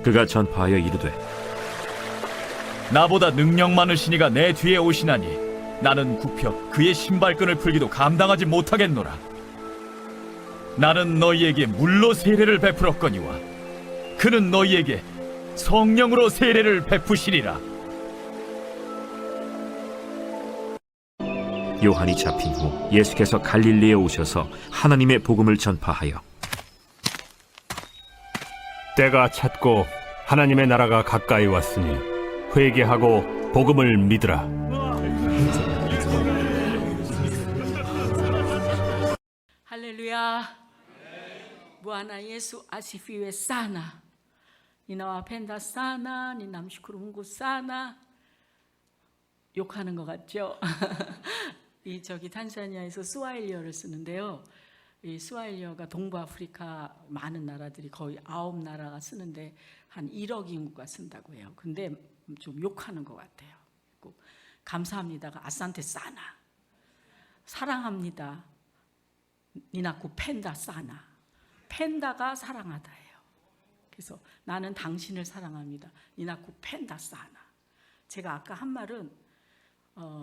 그가 전파하여 이르되 나보다 능력 많으시니가 내 뒤에 오시나니 나는 굽혀 그의 신발끈을 풀기도 감당하지 못하겠노라. 나는 너희에게 물로 세례를 베풀었거니와 그는 너희에게 성령으로 세례를 베푸시리라. 요한이 잡힌 후 예수께서 갈릴리에 오셔서 하나님의 복음을 전파하여 때가 찼고 하나님의 나라가 가까이 왔으니 회개하고 복음을 믿으라. Haleluya. Bwana Yesu asifiwe sana. Ninawapenda sana, ninamshukuru Mungu sana. 욕하는 것 같죠? 이 탄자니아에서 스와힐리어를 쓰는데요. 이 스와힐리어가 동부 아프리카 많은 나라들이 거의 9나라가 쓰는데 한 1억 인구가 쓴다고 해요. 근데 좀 욕하는 것 같아요. 감사합니다가 아산테 사나, 사랑합니다. 니나쿠 펜다 사나, 펜다가 사랑하다예요. 그래서 나는 당신을 사랑합니다. 니나쿠 펜다 사나. 제가 아까 한 말은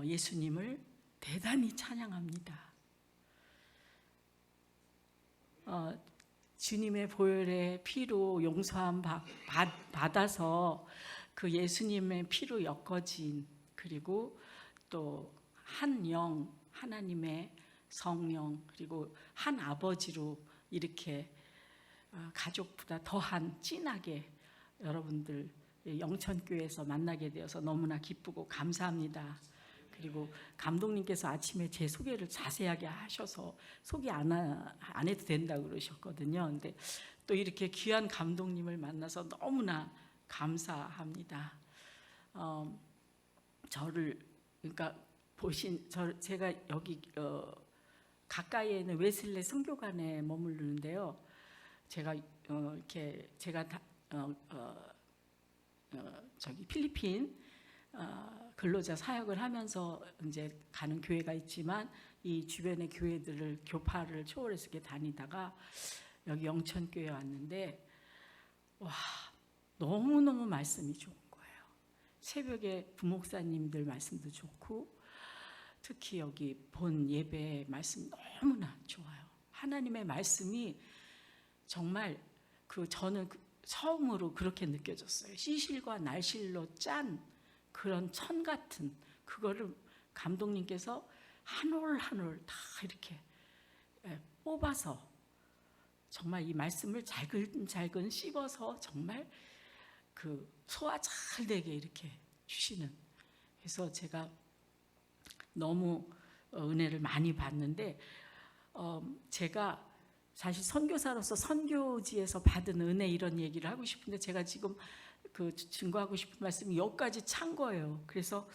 예수님을 대단히 찬양합니다. 주님의 보혈의 피로 용서함 받아서 그 예수님의 피로 엮어진, 그리고 또 한 영, 하나님의 성령, 그리고 한 아버지로 이렇게 가족보다 더한 진하게 여러분들 영천교회에서 만나게 되어서 너무나 기쁘고 감사합니다. 그리고 감독님께서 아침에 제 소개를 자세하게 하셔서 소개 안 해도 된다고 그러셨거든요. 근데 또 이렇게 귀한 감독님을 만나서 너무나 감사합니다. 저를, 그러니까 제가 여기 가까이에 있는 웨슬레 선교관에 머무르는데요. 제가 필리핀 근로자 사역을 하면서 이제 가는 교회가 있지만 이 주변의 교회들을 교파를 초월해서 이렇게 다니다가 여기 영천교회에 왔는데 와, 너무너무 말씀이 좋은 거예요. 새벽에 부목사님들 말씀도 좋고 특히 여기 본 예배 말씀 너무나 좋아요. 하나님의 말씀이 정말 저는 처음으로 그렇게 느껴졌어요. 시실과 날실로 짠 그런 천 같은 그거를 감독님께서 한 올 한 올 다 이렇게 뽑아서 정말 이 말씀을 잘근 씹어서 정말 그 소화 잘 되게 이렇게 주시는. 그래서 제가 너무 은혜를 많이 받는데 제가 사실 선교사로서 선교지에서 받은 은혜 이런 얘기를 하고 싶은데 제가 지금 증거하고 싶은 말씀이 여기까지 찬 거예요. 그래서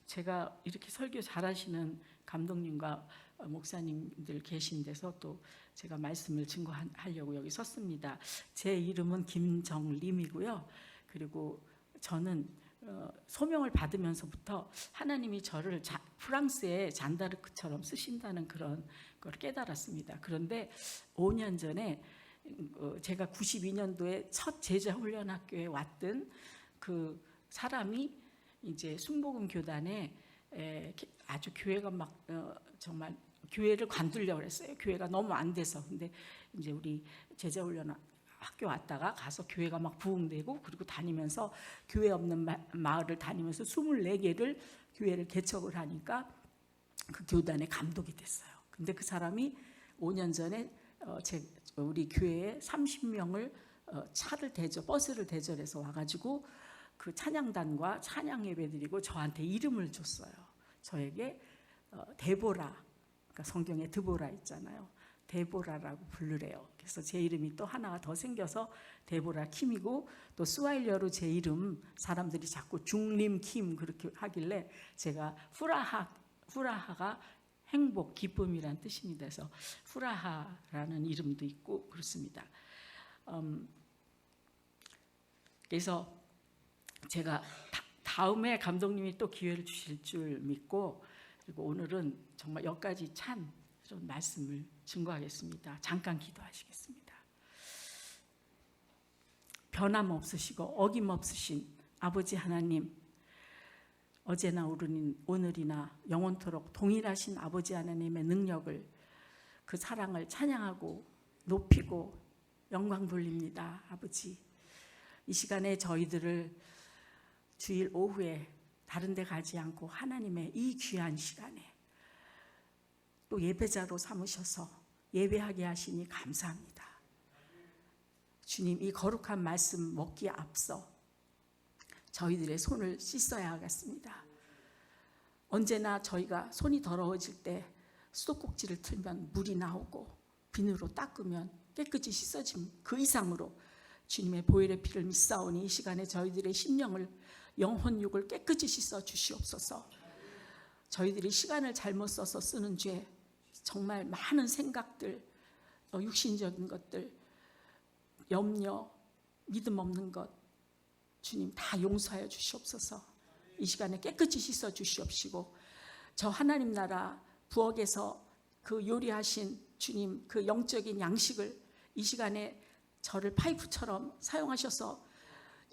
제가 이렇게 설교 잘하시는 감독님과 목사님들 계신 데서 또 제가 말씀을 증거하려고 여기 섰습니다. 제 이름은 김정림이고요. 그리고 저는 소명을 받으면서부터 하나님이 저를 프랑스의 잔다르크처럼 쓰신다는 그런 걸 깨달았습니다. 그런데 5년 전에 제가 92년도에 첫 제자훈련학교에 왔던 그 사람이 이제 순복음 교단에 아주 교회가 막 정말 교회를 관두려고 했어요. 교회가 너무 안 돼서. 근데 이제 우리 제자훈련 학교 왔다가 가서 교회가 막 부흥되고 그리고 다니면서 교회 없는 마을을 다니면서 24개를 교회를 개척을 하니까 그 교단의 감독이 됐어요. 근데 그 사람이 5년 전에 우리 교회에 30명을 버스를 대절해서 와가지고 그 찬양단과 찬양 예배 드리고 저한테 이름을 줬어요. 저에게 데보라, 그러니까 성경에 드보라 있잖아요. 데보라라고 부르래요. 그래서 제 이름이 또 하나가 더 생겨서 데보라 킴이고, 또 스와힐리어로 제 이름 사람들이 자꾸 중림 킴 그렇게 하길래 제가 후라하가 행복, 기쁨이란 뜻입니다. 그래서 후라하라는 이름도 있고 그렇습니다. 그래서 제가 다음에 감독님이 또 기회를 주실 줄 믿고, 그리고 오늘은 정말 여기까지 찬 그런 말씀을 증거하겠습니다. 잠깐 기도하시겠습니다. 변함없으시고 어김없으신 아버지 하나님, 어제나 오늘이나 영원토록 동일하신 아버지 하나님의 능력을, 그 사랑을 찬양하고 높이고 영광 돌립니다. 아버지, 이 시간에 저희들을 주일 오후에 다른 데 가지 않고 하나님의 이 귀한 시간에 또 예배자로 삼으셔서 예배하게 하시니 감사합니다. 주님, 이 거룩한 말씀 먹기에 앞서 저희들의 손을 씻어야 하겠습니다. 언제나 저희가 손이 더러워질 때 수도꼭지를 틀면 물이 나오고 비누로 닦으면 깨끗이 씻어짐 그 이상으로 주님의 보혈의 피를 믿사오니 이 시간에 저희들의 심령을, 영혼육을 깨끗이 씻어 주시옵소서. 저희들이 시간을 잘못 써서 쓰는 죄, 정말 많은 생각들, 육신적인 것들, 염려, 믿음 없는 것, 주님 다 용서하여 주시옵소서. 이 시간에 깨끗이 씻어 주시옵시고, 저 하나님 나라 부엌에서 그 요리하신 주님 그 영적인 양식을 이 시간에 저를 파이프처럼 사용하셔서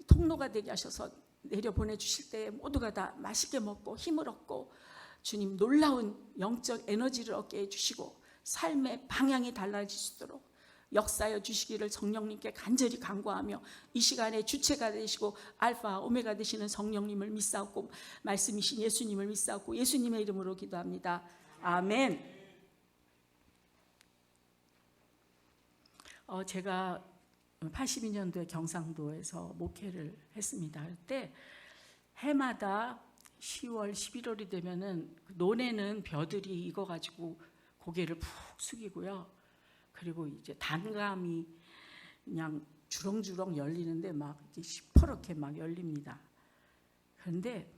통로가 되게 하셔서 내려보내 주실 때 모두가 다 맛있게 먹고 힘을 얻고 주님 놀라운 영적 에너지를 얻게 해주시고 삶의 방향이 달라질 수 있도록 역사하여 주시기를 성령님께 간절히 간구하며 이 시간에 주체가 되시고 알파 오메가 되시는 성령님을 믿사옵고 말씀이신 예수님을 믿사옵고 예수님의 이름으로 기도합니다. 아멘. 제가 82년도에 경상도에서 목회를 했습니다. 그때 해마다 10월, 11월이 되면은 논에는 벼들이 익어가지고 고개를 푹 숙이고요. 그리고 이제 단감이 그냥 주렁주렁 열리는데 막 이렇게 시퍼렇게 막 열립니다. 그런데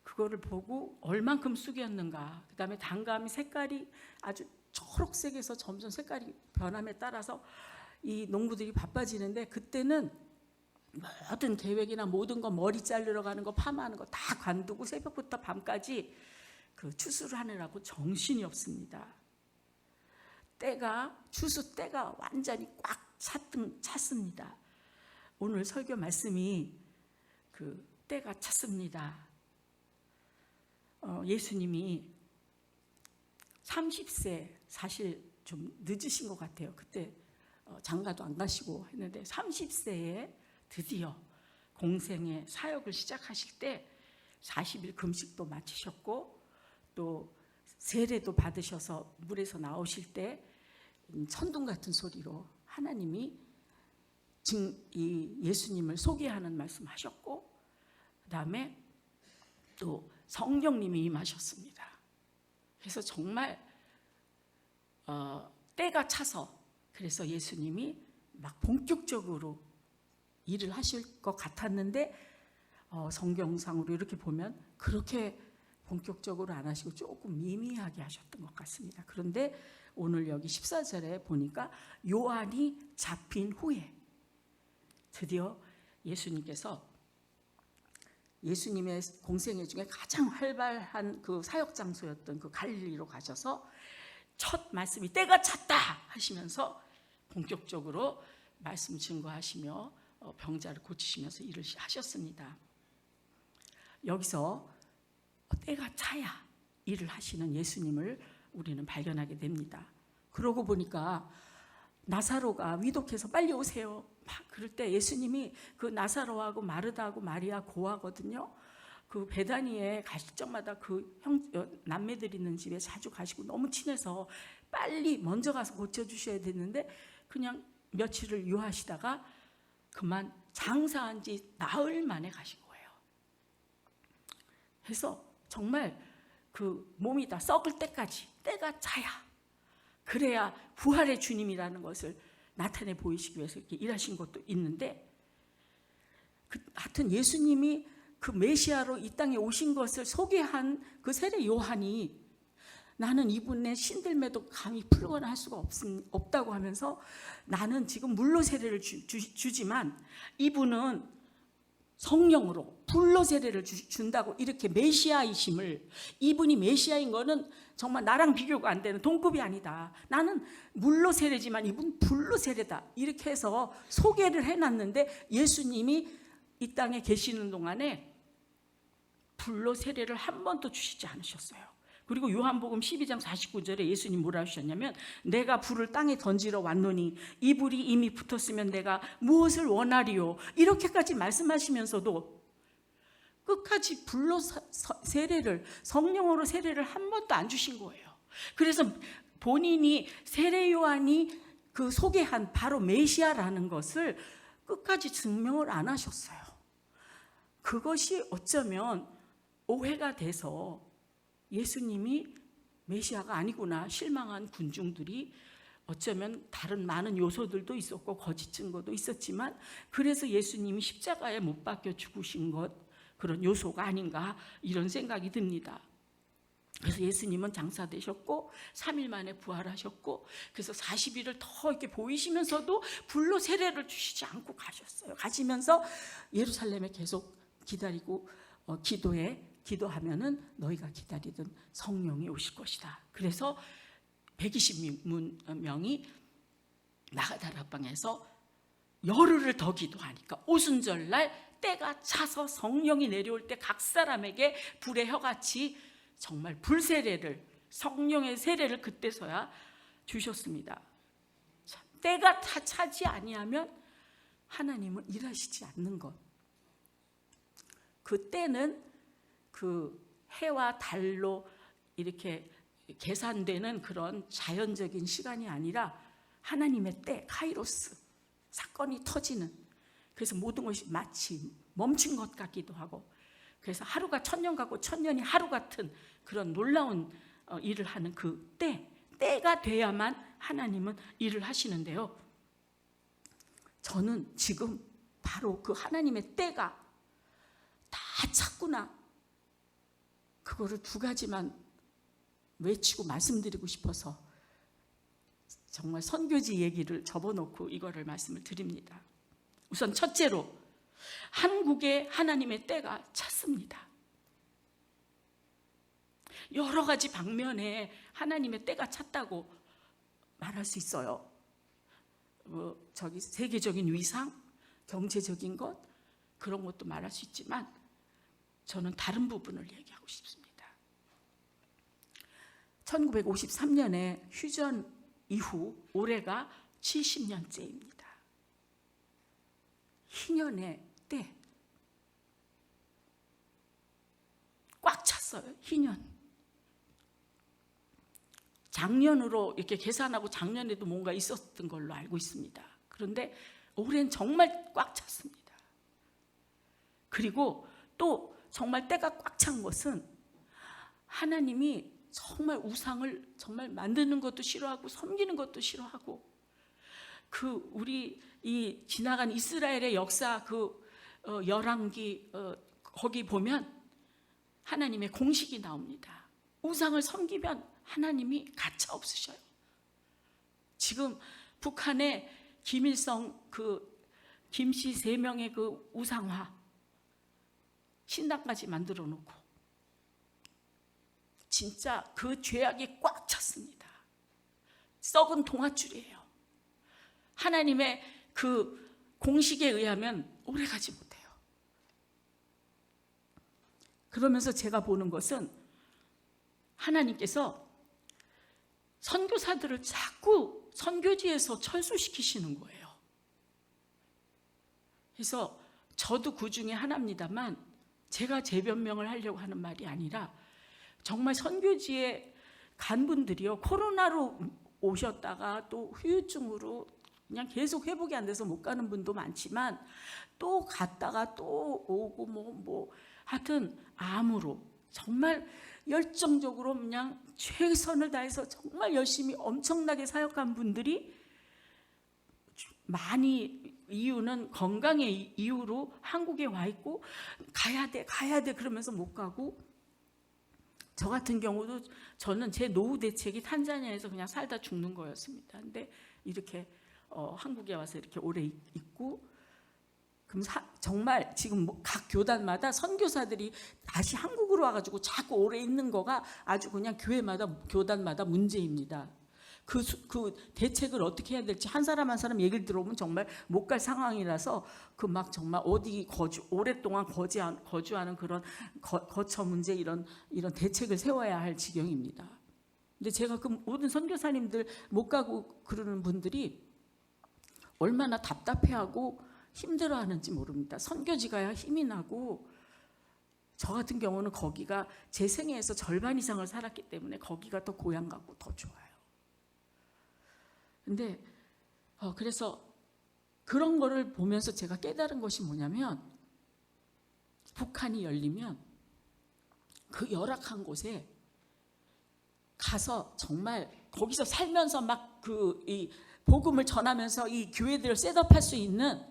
그거를 보고 얼만큼 숙였는가, 그 다음에 단감이 색깔이 아주 초록색에서 점점 색깔이 변함에 따라서 이 농부들이 바빠지는데, 그때는 모든 계획이나 모든 거 머리 자르러 가는 거 파마하는 거 다 관두고 새벽부터 밤까지 그 추수를 하느라고 정신이 없습니다. 추수 때가 완전히 꽉 찼습니다. 오늘 설교 말씀이 그 때가 찼습니다. 예수님이 30세, 사실 좀 늦으신 것 같아요. 그때 장가도 안 가시고 했는데 30세에 드디어 공생의 사역을 시작하실 때 40일 금식도 마치셨고 또 세례도 받으셔서 물에서 나오실 때 천둥 같은 소리로 하나님이 이 예수님을 소개하는 말씀하셨고, 그 다음에 또 성령님이 임하셨습니다. 그래서 정말 때가 차서 그래서 예수님이 막 본격적으로 일을 하실 것 같았는데 성경상으로 이렇게 보면 그렇게 본격적으로 안 하시고 조금 미미하게 하셨던 것 같습니다. 그런데 오늘 여기 14절에 보니까 요한이 잡힌 후에 드디어 예수님께서 예수님의 공생애 중에 가장 활발한 그 사역 장소였던 그 갈릴리로 가셔서 첫 말씀이 때가 찼다 하시면서 본격적으로 말씀 증거하시며 병자를 고치시면서 일을 하셨습니다. 여기서 때가 차야 일을 하시는 예수님을 우리는 발견하게 됩니다. 그러고 보니까 나사로가 위독해서 빨리 오세요 막 그럴 때 예수님이 그 나사로하고 마르다하고 마리아 고하거든요. 그 베다니에 가실 적마다 그 남매들 있는 집에 자주 가시고 너무 친해서 빨리 먼저 가서 고쳐주셔야 됐는데 그냥 며칠을 유하시다가 그만 장사한 지 나흘 만에 가신 거예요. 그래서 정말 그 몸이 다 썩을 때까지 때가 차야 그래야 부활의 주님이라는 것을 나타내 보이시기 위해서 이렇게 일하신 것도 있는데, 하여튼 예수님이 그 메시아로 이 땅에 오신 것을 소개한 그 세례 요한이 나는 이분의 신들매도 감히 풀거나 할 수가 없다고 하면서 나는 지금 물로 세례를 주지만 이분은 성령으로 불로 세례를 준다고 이렇게 메시아이심을, 이분이 메시아인 거는 정말 나랑 비교가 안 되는, 동급이 아니다. 나는 물로 세례지만 이분 불로 세례다. 이렇게 해서 소개를 해놨는데 예수님이 이 땅에 계시는 동안에 불로 세례를 한 번도 주시지 않으셨어요. 그리고 요한복음 12장 49절에 예수님 뭐라 하셨냐면 내가 불을 땅에 던지러 왔노니 이 불이 이미 붙었으면 내가 무엇을 원하리요, 이렇게까지 말씀하시면서도 끝까지 불로 세례를, 성령으로 세례를 한 번도 안 주신 거예요. 그래서 본인이 세례 요한이 그 소개한 바로 메시아라는 것을 끝까지 증명을 안 하셨어요. 그것이 어쩌면 오해가 돼서 예수님이 메시아가 아니구나 실망한 군중들이, 어쩌면 다른 많은 요소들도 있었고 거짓 증거도 있었지만 그래서 예수님이 십자가에 못 박혀 죽으신 것, 그런 요소가 아닌가 이런 생각이 듭니다. 그래서 예수님은 장사되셨고 3일 만에 부활하셨고, 그래서 40일을 더 이렇게 보이시면서도 불로 세례를 주시지 않고 가셨어요. 가시면서 예루살렘에 계속 기다리고 기도하면은 너희가 기다리던 성령이 오실 것이다. 그래서 120명이 나가다락방에서 열흘을 더 기도하니까 오순절날 때가 차서 성령이 내려올 때 각 사람에게 불의 혀같이 정말 불세례를, 성령의 세례를 그때서야 주셨습니다. 때가 다 차지 아니하면 하나님은 일하시지 않는 것. 그 때는 그 해와 달로 이렇게 계산되는 그런 자연적인 시간이 아니라 하나님의 때, 카이로스, 사건이 터지는, 그래서 모든 것이 마치 멈춘 것 같기도 하고, 그래서 하루가 천년 같고 천년이 하루 같은 그런 놀라운 일을 하는 그 때가 돼야만 하나님은 일을 하시는데요. 저는 지금 바로 그 하나님의 때가 다 찼구나, 그거를 두 가지만 외치고 말씀드리고 싶어서 정말 선교지 얘기를 접어놓고 이거를 말씀을 드립니다. 우선 첫째로 한국에 하나님의 때가 찼습니다. 여러 가지 방면에 하나님의 때가 찼다고 말할 수 있어요. 세계적인 위상, 경제적인 것, 그런 것도 말할 수 있지만 저는 다른 부분을 얘기하고 싶습니다. 1953년에 휴전 이후 올해가 70년째입니다. 희년의 때 꽉 찼어요. 희년. 작년으로 이렇게 계산하고 작년에도 뭔가 있었던 걸로 알고 있습니다. 그런데 올해는 정말 꽉 찼습니다. 그리고 또 정말 때가 꽉 찬 것은 하나님이 정말 우상을 정말 만드는 것도 싫어하고 섬기는 것도 싫어하고, 우리 이 지나간 이스라엘의 역사 열왕기 거기 보면 하나님의 공식이 나옵니다. 우상을 섬기면 하나님이 가차 없으셔요. 지금 북한의 김일성 김씨 3명의 그 우상화 신당까지 만들어 놓고 진짜 그 죄악이 꽉 찼습니다. 썩은 동아줄이에요. 하나님의 그 공식에 의하면 오래가지 못해요. 그러면서 제가 보는 것은 하나님께서 선교사들을 자꾸 선교지에서 철수시키시는 거예요. 그래서 저도 그 중에 하나입니다만 제가 재변명을 하려고 하는 말이 아니라 정말 선교지에 간 분들이요, 코로나로 오셨다가 또 후유증으로 그냥 계속 회복이 안 돼서 못 가는 분도 많지만 또 갔다가 또 오고 하여튼 암으로 정말 열정적으로 그냥 최선을 다해서 정말 열심히 엄청나게 사역한 분들이 많이, 이유는 건강의 이유로 한국에 와 있고 가야 돼 그러면서 못 가고, 저 같은 경우도 저는 제 노후 대책이 탄자니아에서 그냥 살다 죽는 거였습니다. 근데 이렇게 한국에 와서 이렇게 오래 있고, 그럼 정말 지금 각 교단마다 선교사들이 다시 한국으로 와가지고 자꾸 오래 있는 거가 아주 그냥 교단마다 문제입니다. 그 대책을 어떻게 해야 될지 한 사람 한 사람 얘기를 들어보면 정말 못 갈 상황이라서 그 막 정말 어디 오랫동안 거주하는 그런 거처 문제 이런 대책을 세워야 할 지경입니다. 근데 제가 그 모든 선교사님들 못 가고 그러는 분들이 얼마나 답답해하고 힘들어하는지 모릅니다. 선교지 가야 힘이 나고 저 같은 경우는 거기가 제 생애에서 절반 이상을 살았기 때문에 거기가 더 고향 같고 더 좋아요. 근데 그래서 그런 거를 보면서 제가 깨달은 것이 뭐냐면 북한이 열리면 그 열악한 곳에 가서 정말 거기서 살면서 막 이 복음을 전하면서 이 교회들을 셋업할 수 있는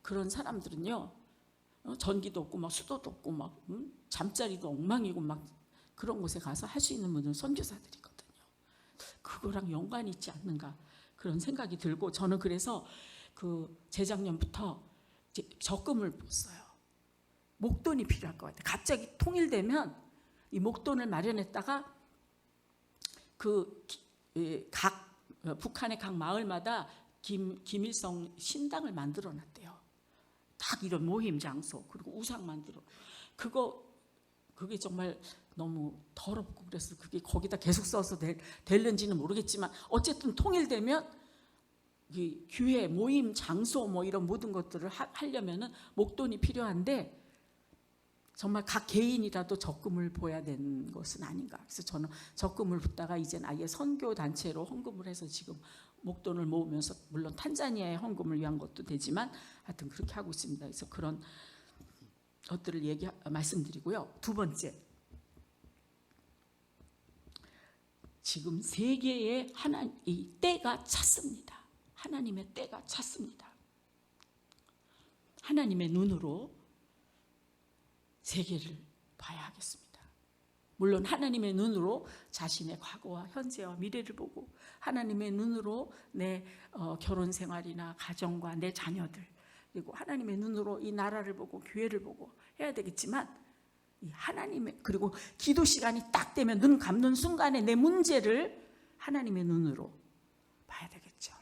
그런 사람들은요, 전기도 없고 막 수도도 없고 막 잠자리도 엉망이고 막 그런 곳에 가서 할 수 있는 분들은 선교사들이거든요. 그거랑 연관이 있지 않는가 그런 생각이 들고 저는 그래서 그 재작년부터 적금을 줬어요. 목돈이 필요할 것 같아요. 갑자기 통일되면 이 목돈을 마련했다가 북한의 각 마을마다 김일성 신당을 만들어놨대요. 딱 이런 모임 장소 그리고 우상 만들어 그게 정말 너무 더럽고 그래서 그게 거기다 계속 써서 될는지는 모르겠지만 어쨌든 통일되면 이 교회 모임 장소 뭐 이런 모든 것들을 하려면은 목돈이 필요한데 정말 각 개인이라도 적금을 둬야 되는 것은 아닌가. 그래서 저는 적금을 붓다가 이제는 아예 선교 단체로 헌금을 해서 지금 목돈을 모으면서 물론 탄자니아의 헌금을 위한 것도 되지만 하여튼 그렇게 하고 있습니다. 그래서 그런 것들을 말씀드리고요. 두 번째, 지금 세계에 이 때가 찼습니다. 하나님의 때가 찼습니다. 하나님의 눈으로 세계를 봐야 하겠습니다. 물론 하나님의 눈으로 자신의 과거와 현재와 미래를 보고 하나님의 눈으로 내 결혼 생활이나 가정과 내 자녀들 그리고 하나님의 눈으로 이 나라를 보고 교회를 보고 해야 되겠지만 이 하나님의 그리고 기도 시간이 딱 되면 눈 감는 순간에 내 문제를 하나님의 눈으로 봐야 되겠죠.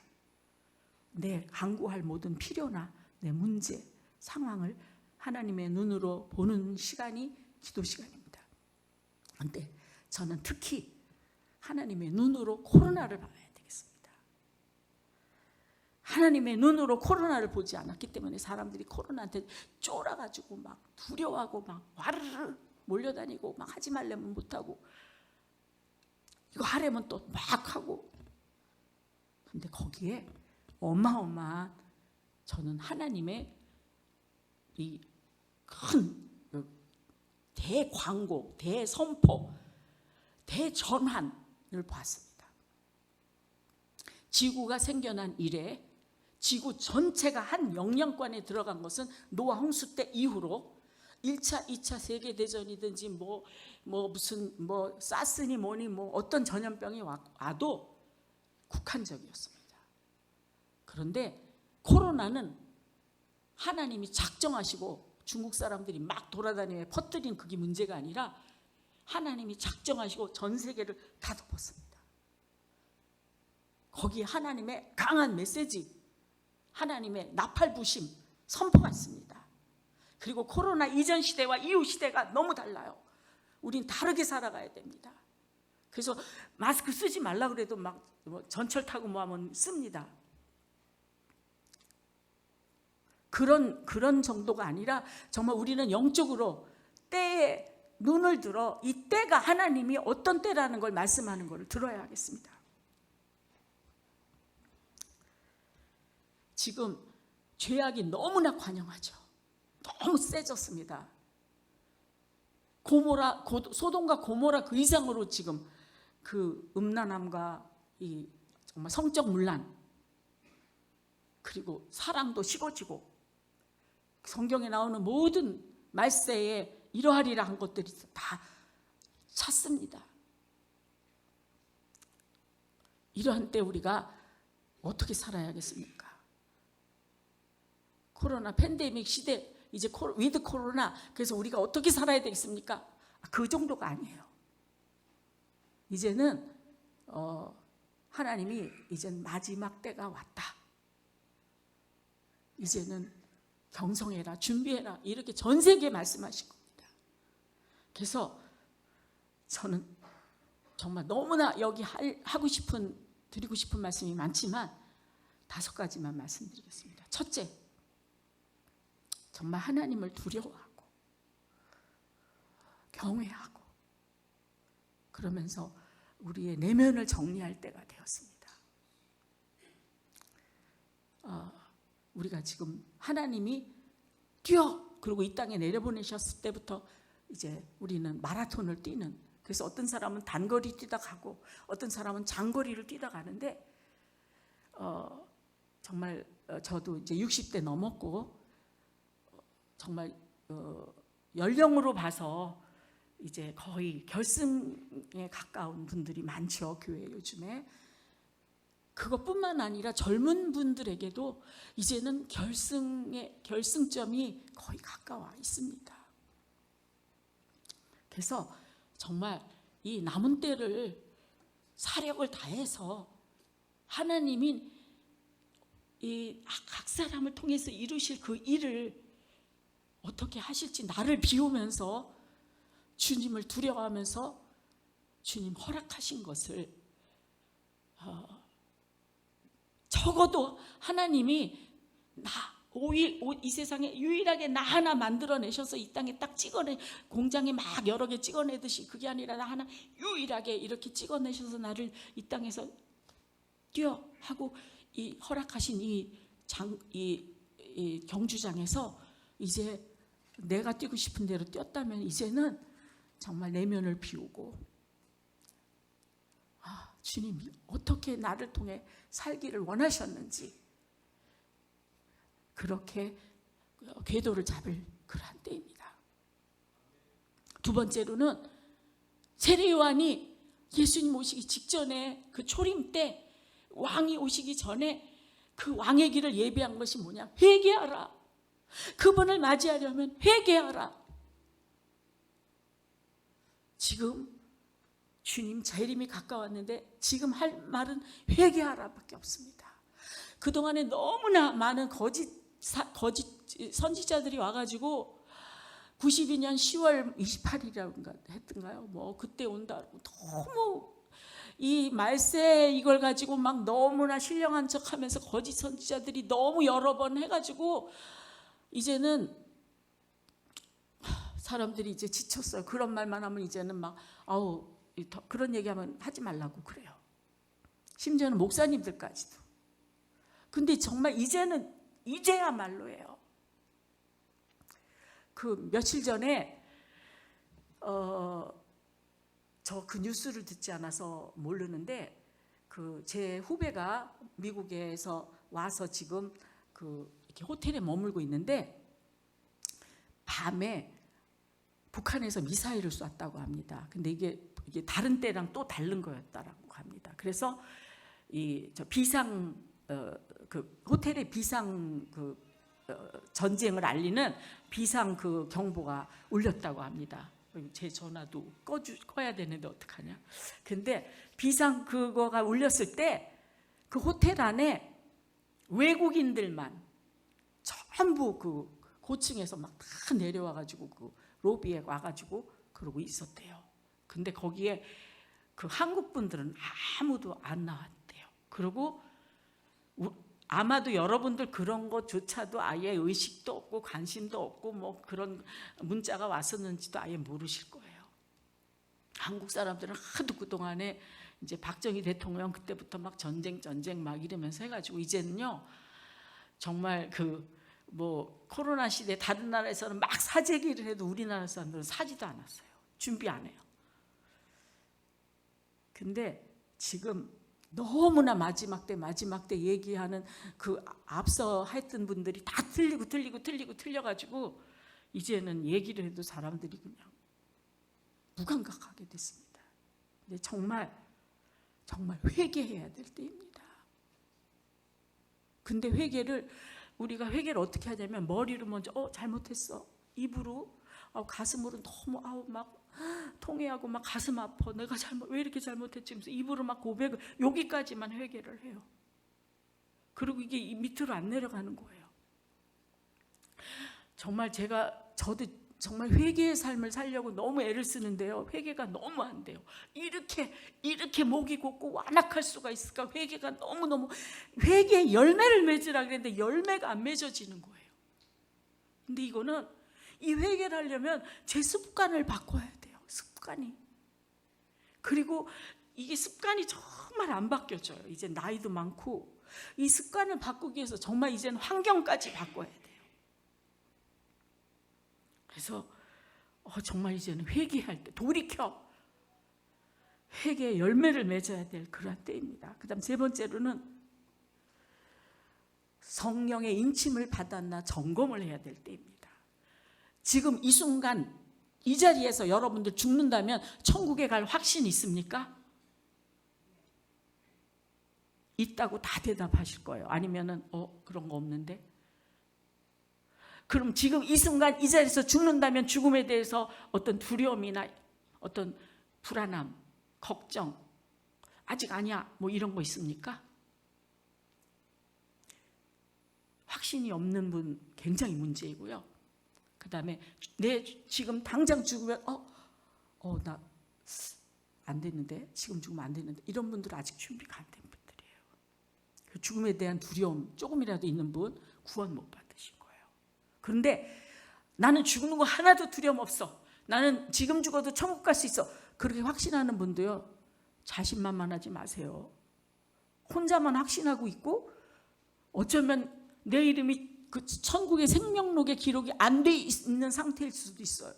내 간구할 모든 필요나 내 문제 상황을 하나님의 눈으로 보는 시간이 기도 시간입니다. 그런데 저는 특히 하나님의 눈으로 코로나를 봐야 되겠습니다. 하나님의 눈으로 코로나를 보지 않았기 때문에 사람들이 코로나한테 쫄아가지고 막 두려워하고 막 와르르 몰려다니고 막 하지 말려면 못하고 이거 하려면 또 막 하고 근데 거기에 어마어마한 저는 하나님의 이 큰 대광고, 대선포, 대전환을 봤습니다. 지구가 생겨난 이래 지구 전체가 한 영향권에 들어간 것은 노아 홍수 때 이후로 1차, 2차 세계대전이든지 무슨 사스니 뭐니 어떤 전염병이 와도 국한적이었습니다. 그런데 코로나는 하나님이 작정하시고 중국 사람들이 막 돌아다니며 퍼뜨린 그게 문제가 아니라 하나님이 작정하시고 전 세계를 다 덮었습니다. 거기에 하나님의 강한 메시지, 하나님의 나팔부심 선포가 있습니다. 그리고 코로나 이전 시대와 이후 시대가 너무 달라요. 우린 다르게 살아가야 됩니다. 그래서 마스크 쓰지 말라 그래도 막 전철 타고 하면 씁니다. 그런 정도가 아니라 정말 우리는 영적으로 때에 눈을 들어 이 때가 하나님이 어떤 때라는 걸 말씀하는 걸 들어야 하겠습니다. 지금 죄악이 너무나 관영하죠. 너무 세졌습니다. 소돔과 고모라 그 이상으로 지금 그 음란함과 이 정말 성적 문란 그리고 사랑도 식어지고 성경에 나오는 모든 말세에 이러하리라 한 것들이 다 찼습니다. 이러한 때 우리가 어떻게 살아야겠습니까? 코로나 팬데믹 시대 이제 위드 코로나 그래서 우리가 어떻게 살아야 되겠습니까? 그 정도가 아니에요. 이제는 하나님이 이젠 마지막 때가 왔다. 이제는 경성해라, 준비해라, 이렇게 전 세계에 말씀하신 겁니다. 그래서 저는 정말 너무나 여기 드리고 싶은 말씀이 많지만 5가지만 말씀드리겠습니다. 첫째, 정말 하나님을 두려워하고 경외하고 그러면서 우리의 내면을 정리할 때가 되었습니다. 우리가 지금 하나님이 뛰어 그리고 이 땅에 내려보내셨을 때부터 이제 우리는 마라톤을 뛰는, 그래서 어떤 사람은 단거리 뛰다 가고 어떤 사람은 장거리를 뛰다 가는데 정말 저도 이제 60대 넘었고 정말 연령으로 봐서 이제 거의 결승에 가까운 분들이 많죠, 교회 요즘에. 그것뿐만 아니라 젊은 분들에게도 이제는 결승점이 거의 가까워 있습니다. 그래서 정말 이 남은 때를 사력을 다해서 하나님이 이 각 사람을 통해서 이루실 그 일을 어떻게 하실지 나를 비우면서 주님을 두려워하면서 주님 허락하신 것을 적어도 하나님이 이 세상에 유일하게 나 하나 만들어내셔서 이 땅에 딱 공장에 막 여러 개 찍어내듯이 그게 아니라 나 하나 유일하게 이렇게 찍어내셔서 나를 이 땅에서 뛰어 하고 이 허락하신 이 경주장에서 이제 내가 뛰고 싶은 대로 뛰었다면 이제는 정말 내면을 비우고 주님이 어떻게 나를 통해 살기를 원하셨는지 그렇게 궤도를 잡을 그러한 때입니다. 두 번째로는 세례 요한이 예수님 오시기 직전에 그 초림 때 왕이 오시기 전에 그 왕의 길을 예비한 것이 뭐냐? 회개하라. 그분을 맞이하려면 회개하라. 지금 주님 재림이 가까웠는데 지금 할 말은 회개하라밖에 없습니다. 그동안에 너무나 많은 거짓 선지자들이 와가지고 92년 10월 28일이라고 했던가요? 뭐 그때 온다고 너무 이 말세 이걸 가지고 막 너무나 신령한 척하면서 거짓 선지자들이 너무 여러 번 해가지고 이제는 사람들이 이제 지쳤어요. 그런 말만 하면 이제는 막 그런 얘기하면 하지 말라고 그래요. 심지어는 목사님들까지도. 근데 정말 이제야말로예요. 그 며칠 전에 저 그 뉴스를 듣지 않아서 모르는데 그 제 후배가 미국에서 와서 지금 이렇게 호텔에 머물고 있는데 밤에 북한에서 미사일을 쐈다고 합니다. 근데 이게 다른 때랑 또 다른 거였다라고 합니다. 그래서 저 비상 그 호텔의 비상 전쟁을 알리는 비상 경보가 울렸다고 합니다. 제 전화도 꺼야 되는데 어떡하냐. 근데 비상 그거가 울렸을 때 그 호텔 안에 외국인들만 전부 그 고층에서 막 다 내려와가지고 그 로비에 와가지고 그러고 있었대요. 근데 거기에 그 한국 분들은 아무도 안 나왔대요. 그리고 아마도 여러분들 그런 것조차도 아예 의식도 없고 관심도 없고 뭐 그런 문자가 왔었는지도 아예 모르실 거예요. 한국 사람들은 하도 그동안에 이제 박정희 대통령 그때부터 막 전쟁 막 이러면서 해가지고 이제는요 정말 뭐 코로나 시대 다른 나라에서는 막 사재기를 해도 우리나라 사람들은 사지도 않았어요. 준비 안 해요. 근데 지금 너무나 마지막 때 얘기하는 그 앞서 했던 분들이 다 틀려가지고 이제는 얘기를 해도 사람들이 그냥 무감각하게 됐습니다. 근데 정말 회개해야 될 때입니다. 근데 회개를 우리가 회개를 어떻게 하냐면 머리로 먼저 잘못했어. 입으로 가슴으로 너무 막 통회하고 막 가슴 아파. 내가 왜 이렇게 잘못했지? 그래서 입으로 막 고백을 여기까지만 회개를 해요. 그리고 이게 밑으로 안 내려가는 거예요. 정말 저도 정말 회개의 삶을 살려고 너무 애를 쓰는데요. 회개가 너무 안 돼요. 이렇게 목이 곧고 완악할 수가 있을까? 회개가 너무너무 회개의 열매를 맺으라 그랬는데 열매가 안 맺어지는 거예요. 근데 이거는 이 회개를 하려면 제 습관을 바꿔야 돼요. 습관이. 그리고 이게 습관이 정말 안 바뀌어져요. 이제 나이도 많고 이 습관을 바꾸기 위해서 정말 이제는 환경까지 바꿔야 돼요. 그래서 정말 이제는 회개할 때 돌이켜 회개의 열매를 맺어야 될 그런 때입니다. 그 다음 세 번째로는 성령의 인침을 받았나 점검을 해야 될 때입니다. 지금 이 순간 이 자리에서 여러분들 죽는다면 천국에 갈 확신이 있습니까? 있다고 다 대답하실 거예요. 아니면은 그런 거 없는데? 그럼 지금 이 순간 이 자리에서 죽는다면 죽음에 대해서 어떤 두려움이나 어떤 불안함, 걱정, 아직 아니야 뭐 이런 거 있습니까? 확신이 없는 분 굉장히 문제이고요. 그 다음에 지금 당장 죽으면 나 안 됐는데 지금 죽으면 안 됐는데 이런 분들은 아직 준비가 안 된 분들이에요. 그 죽음에 대한 두려움 조금이라도 있는 분 구원 못 받으신 거예요. 그런데 나는 죽는 거 하나도 두려움 없어. 나는 지금 죽어도 천국 갈 수 있어. 그렇게 확신하는 분도요. 자신만만하지 마세요. 혼자만 확신하고 있고 어쩌면 내 이름이 그 천국의 생명록에 기록이 안 돼 있는 상태일 수도 있어요.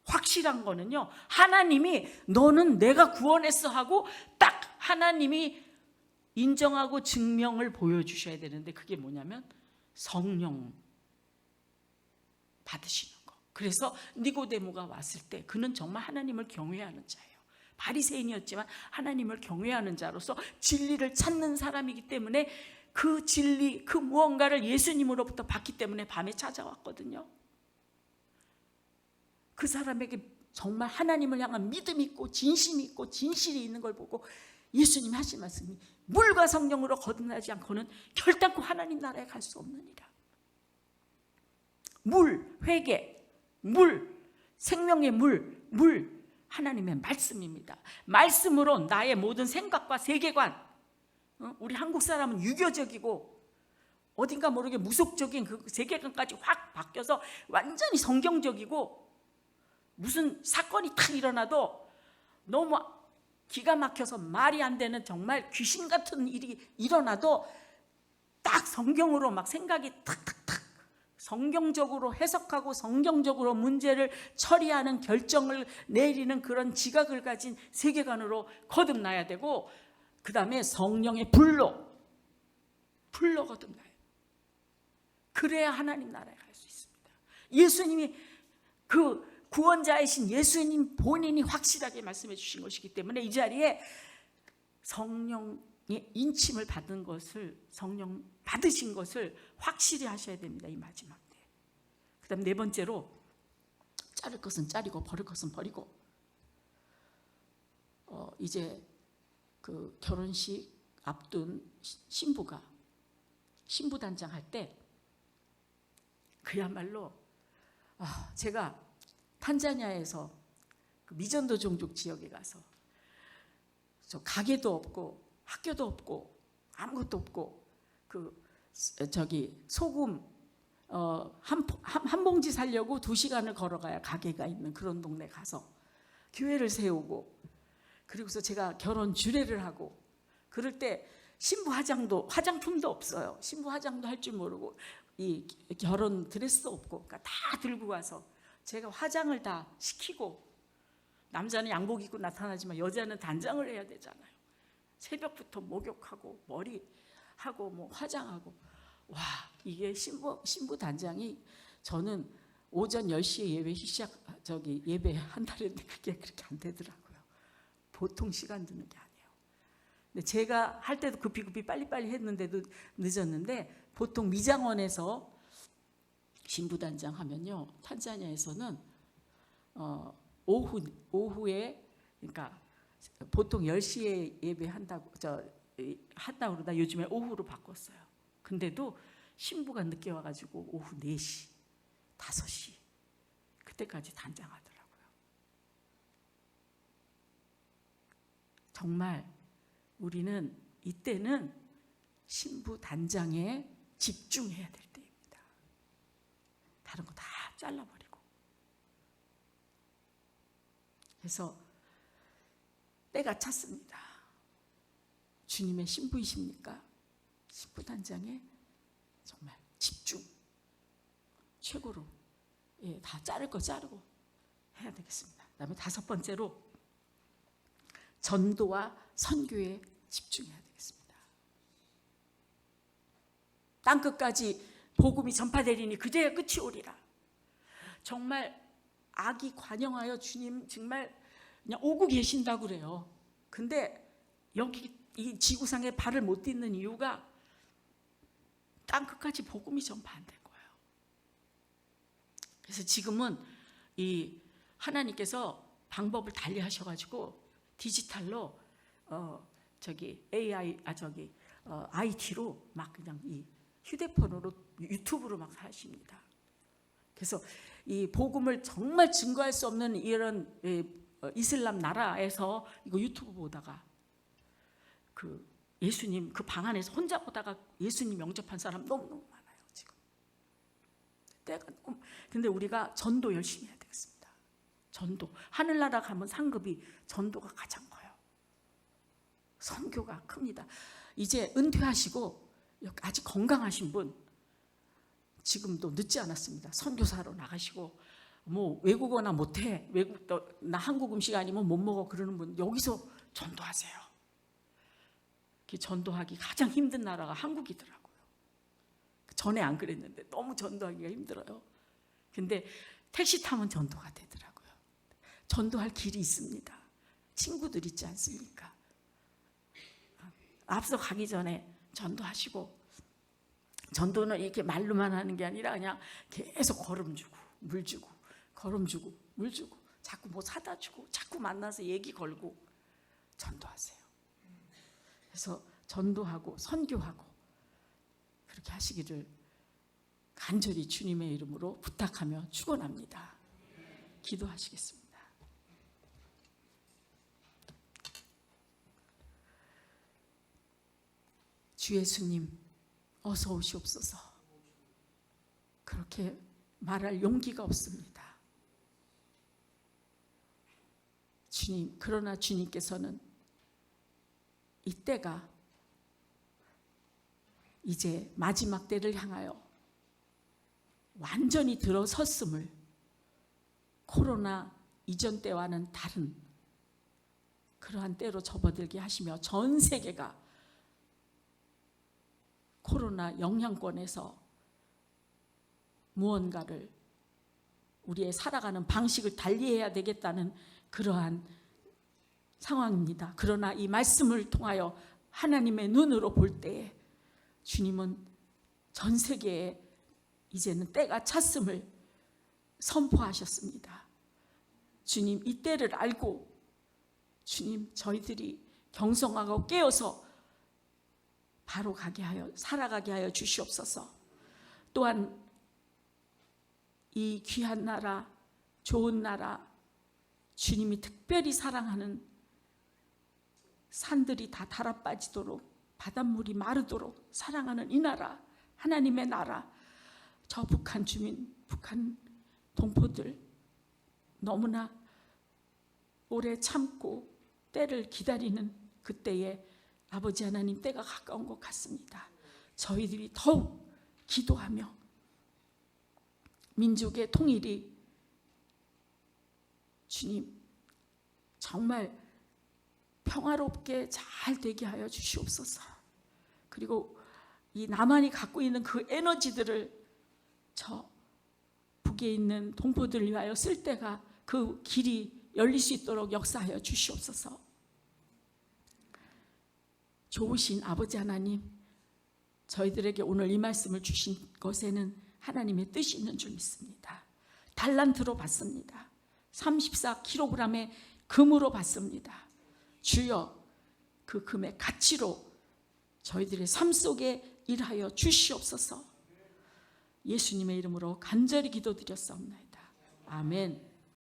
확실한 거는요. 하나님이 너는 내가 구원했어 하고 딱 하나님이 인정하고 증명을 보여주셔야 되는데 그게 뭐냐면 성령 받으시는 거. 그래서 니고데모가 왔을 때 그는 정말 하나님을 경외하는 자예요. 바리새인이었지만 하나님을 경외하는 자로서 진리를 찾는 사람이기 때문에 그 진리, 그 무언가를 예수님으로부터 받기 때문에 밤에 찾아왔거든요. 그 사람에게 정말 하나님을 향한 믿음이 있고 진심이 있고 진실이 있는 걸 보고 예수님이 하신 말씀이 물과 성령으로 거듭나지 않고는 결단코 하나님 나라에 갈 수 없느니라. 물, 회개, 물, 생명의 물 하나님의 말씀입니다. 말씀으로 나의 모든 생각과 세계관, 우리 한국 사람은 유교적이고 어딘가 모르게 무속적인 그 세계관까지 확 바뀌어서 완전히 성경적이고 무슨 사건이 탁 일어나도 너무 기가 막혀서 말이 안 되는 정말 귀신 같은 일이 일어나도 딱 성경으로 막 생각이 탁탁탁 성경적으로 해석하고 성경적으로 문제를 처리하는 결정을 내리는 그런 지각을 가진 세계관으로 거듭나야 되고 그 다음에 성령의 불로 거듭나요. 그래야 하나님 나라에 갈 수 있습니다. 예수님이 그 구원자이신 예수님 본인이 확실하게 말씀해 주신 것이기 때문에 이 자리에 성령의 인침을 받은 것을 성령 받으신 것을 확실히 하셔야 됩니다. 이 마지막 때. 그 다음 네 번째로 자를 것은 자르고 버릴 것은 버리고 이제 그 결혼식 앞둔 신부가 신부단장 할 때 그야말로 제가 탄자니아에서 그 미전도 종족 지역에 가서 저 가게도 없고 학교도 없고 아무것도 없고 그 소금 한 봉지 사려고 2시간을 걸어가야 가게가 있는 그런 동네 가서 교회를 세우고 그리고서 제가 결혼 주례를 하고 그럴 때 신부 화장품도 없어요. 신부 화장도 할 줄 모르고 이 결혼 드레스도 없고 그러니까 다 들고 가서 제가 화장을 다 시키고 남자는 양복 입고 나타나지만 여자는 단장을 해야 되잖아요. 새벽부터 목욕하고 머리하고 뭐 화장하고 와 이게 신부 단장이 저는 오전 10시에 예배 한다는데 그게 그렇게 안 되더라고요. 보통 시간 드는 게 아니에요. 근데 제가 할 때도 급히 빨리빨리 했는데도 늦었는데 보통 미장원에서 신부단장 하면요, 탄자니아에서는 오후에, 그러니까 보통 10시에 예배한다고 한다고 그러다 요즘에 오후로 바꿨어요. 근데도 신부가 늦게 와가지고 오후 4시, 5시 그때까지 단장하더라고요. 정말 우리는 이때는 신부 단장에 집중해야 될 때입니다. 다른 거 다 잘라버리고. 그래서 때가 찼습니다. 주님의 신부이십니까? 신부 단장에 정말 집중, 최고로 다 자를 거 자르고 해야 되겠습니다. 그다음에 5번째로 전도와 선교에 집중해야 되겠습니다. 땅끝까지 복음이 전파되리니 그제야 끝이 오리라. 정말 악이 관영하여 주님 정말 그냥 오고 계신다고 그래요. 근데 여기 이 지구상에 발을 못 딛는 이유가 땅끝까지 복음이 전파 안 된 거예요. 그래서 지금은 이 하나님께서 방법을 달리 하셔가지고 디지털로 IT로 막 그냥 이 휴대폰으로 유튜브로 막 하십니다. 그래서 이 복음을 정말 증거할 수 없는 이런 이슬람 나라에서 이거 유튜브 보다가 그 예수님 그 방 안에서 혼자 보다가 예수님 영접한 사람 너무너무 많아요 지금. 근데 우리가 전도 열심히 해야 되겠습니다. 전도. 하늘나라 가면 상급이 전도가 가장 커요. 선교가 큽니다. 이제 은퇴하시고 아직 건강하신 분 지금도 늦지 않았습니다. 선교사로 나가시고 뭐 외국어나 못해, 나 한국 음식 아니면 못 먹어 그러는 분 여기서 전도하세요. 전도하기 가장 힘든 나라가 한국이더라고요. 전에 안 그랬는데 너무 전도하기가 힘들어요. 근데 택시 타면 전도가 되더라고요. 전도할 길이 있습니다. 친구들 있지 않습니까? 앞서 가기 전에 전도하시고, 전도는 이렇게 말로만 하는 게 아니라 그냥 계속 걸음 주고 물 주고 걸음 주고 물 주고 자꾸 뭐 사다 주고 자꾸 만나서 얘기 걸고 전도하세요. 그래서 전도하고 선교하고 그렇게 하시기를 간절히 주님의 이름으로 부탁하며 축원합니다. 기도하시겠습니다. 주 예수님 어서 오시옵소서. 그렇게 말할 용기가 없습니다. 주님, 그러나 주님께서는 이때가 이제 마지막 때를 향하여 완전히 들어섰음을, 코로나 이전 때와는 다른 그러한 때로 접어들게 하시며 전 세계가 코로나 영향권에서 무언가를 우리의 살아가는 방식을 달리해야 되겠다는 그러한 상황입니다. 그러나 이 말씀을 통하여 하나님의 눈으로 볼 때에 주님은 전 세계에 이제는 때가 찼음을 선포하셨습니다. 주님, 이 때를 알고 주님, 저희들이 경성하고 깨어서 바로 가게 하여 살아가게 하여 주시옵소서. 또한 이 귀한 나라, 좋은 나라, 주님이 특별히 사랑하는 산들이 다 달아빠지도록, 바닷물이 마르도록 사랑하는 이 나라, 하나님의 나라, 저 북한 주민, 북한 동포들 너무나 오래 참고 때를 기다리는 그때에 아버지 하나님 때가 가까운 것 같습니다. 저희들이 더욱 기도하며 민족의 통일이 주님 정말 평화롭게 잘 되게 하여 주시옵소서. 그리고 이 남한이 갖고 있는 그 에너지들을 저 북에 있는 동포들을 위하여 쓸 때가 그 길이 열릴 수 있도록 역사하여 주시옵소서. 좋으신 아버지 하나님, 저희들에게 오늘 이 말씀을 주신 것에는 하나님의 뜻이 있는 줄 믿습니다. 달란트로 받습니다. 34kg의 금으로 받습니다. 주여, 그 금의 가치로 저희들의 삶 속에 일하여 주시옵소서. 예수님의 이름으로 간절히 기도드렸사옵나이다. 아멘.